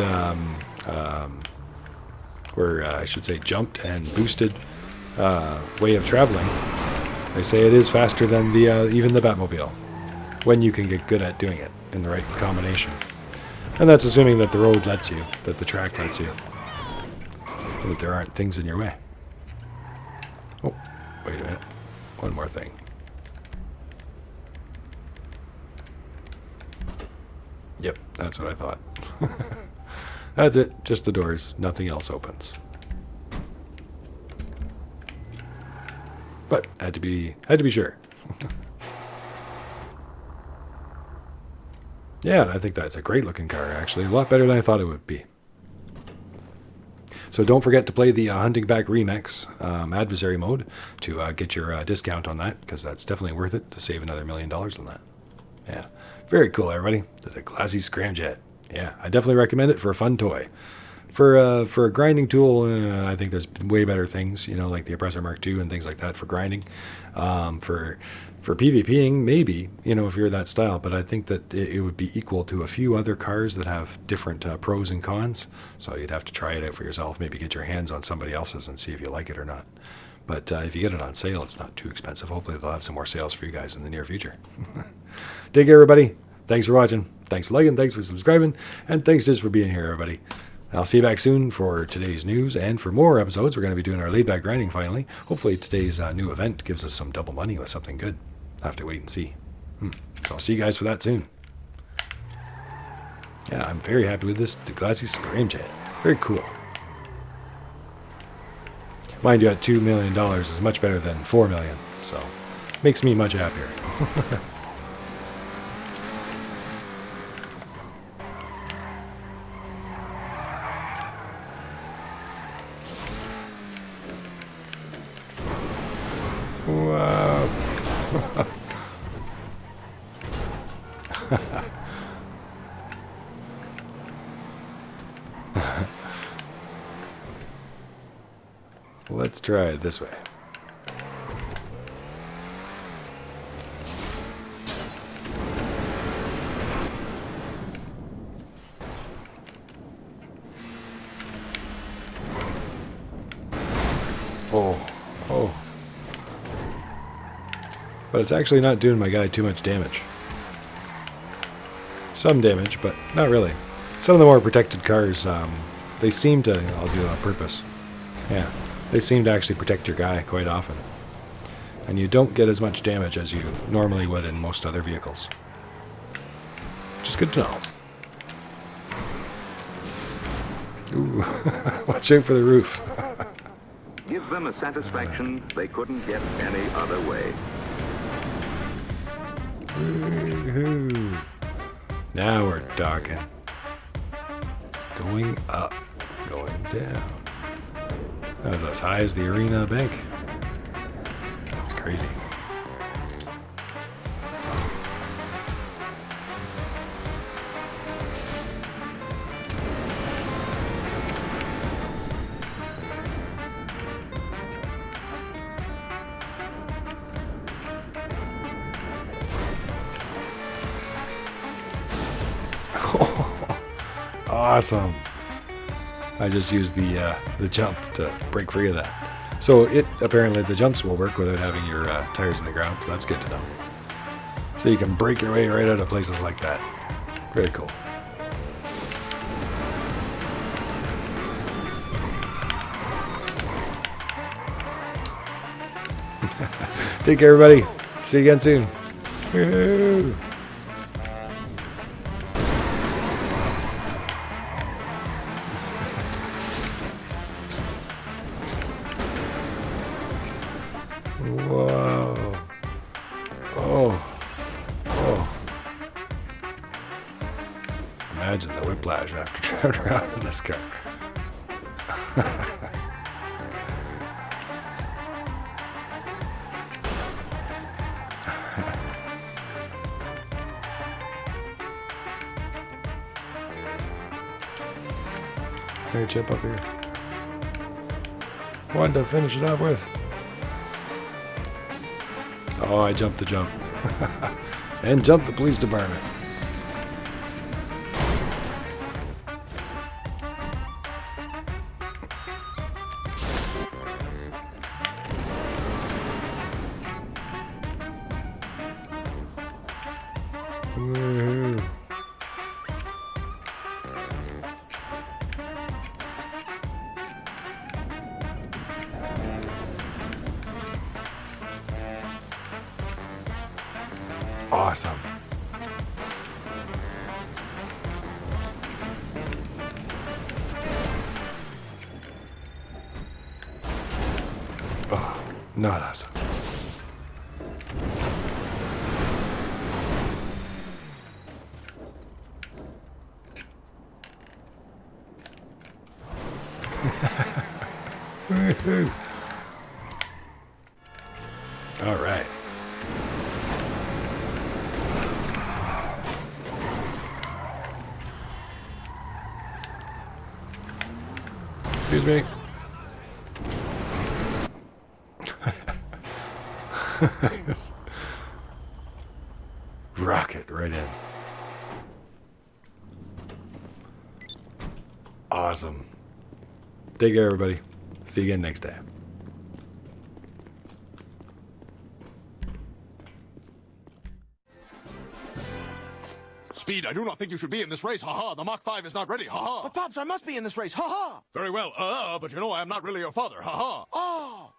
Speaker 1: or I should say jumped and boosted way of traveling, they say it is faster than the even the Batmobile, when you can get good at doing it in the right combination. And that's assuming that the road lets you, that the track lets you, and that there aren't things in your way. Oh, wait a minute. One more thing. Yep, that's what I thought. That's it. Just the doors. Nothing else opens. But had to be sure. Yeah, and I think that's a great looking car actually. A lot better than I thought it would be. So don't forget to play the Hunting Back Remix adversary mode to get your discount on that, because that's definitely worth it to save another $1 million on that. Yeah, very cool, everybody. The Declasse Scramjet. Yeah, I definitely recommend it for a fun toy. For a grinding tool, I think there's way better things, you know, like the Oppressor Mark II and things like that for grinding. For PvPing, maybe, you know, if you're that style, but I think that it would be equal to a few other cars that have different pros and cons. So you'd have to try it out for yourself, maybe get your hands on somebody else's and see if you like it or not. But if you get it on sale, it's not too expensive. Hopefully they'll have some more sales for you guys in the near future. Take care, everybody. Thanks for watching. Thanks for liking. Thanks for subscribing. And thanks just for being here, everybody. I'll see you back soon for today's news and for more episodes. We're going to be doing our laid-back grinding finally. Hopefully today's new event gives us some double money with something good. I'll have to wait and see. So I'll see you guys for that soon. Yeah, I'm very happy with this Declasse Scramjet. Very cool. Mind you, at $2 million is much better than $4 million. So makes me much happier. Wow. Let's try it this way. Oh. But it's actually not doing my guy too much damage. Some damage, but not really. Some of the more protected cars, they seem to, I'll do it on purpose. Yeah, they seem to actually protect your guy quite often. And you don't get as much damage as you normally would in most other vehicles. Which is good to know. Ooh, watch out for the roof.
Speaker 5: Give them a satisfaction they couldn't get any other way.
Speaker 1: Woo-hoo. Now we're talking. Going up, going down. That was as high as the arena bank. That's crazy. Awesome. I just used the jump to break free of that. So apparently the jumps will work without having your tires in the ground, so that's good to know. So you can break your way right out of places like that. Very cool. Take care, everybody. See you again soon. Woo-hoo. Whoa. Oh. Imagine the whiplash after driving around in this car. Hey, Chip up here. Wanted to finish it off with. Oh, I jumped the jump. And jumped the police department. Woohoo. Awesome. Oh, not awesome. Woohoo. All right. Excuse me. Rocket right in. Awesome. Take care, everybody. See you again next time.
Speaker 6: Speed, I do not think you should be in this race. Ha-ha, the Mach 5 is not ready. Ha-ha.
Speaker 3: But Pops, I must be in this race. Ha ha!
Speaker 6: Very well. But you know I am not really your father. Ha-ha.
Speaker 3: Oh!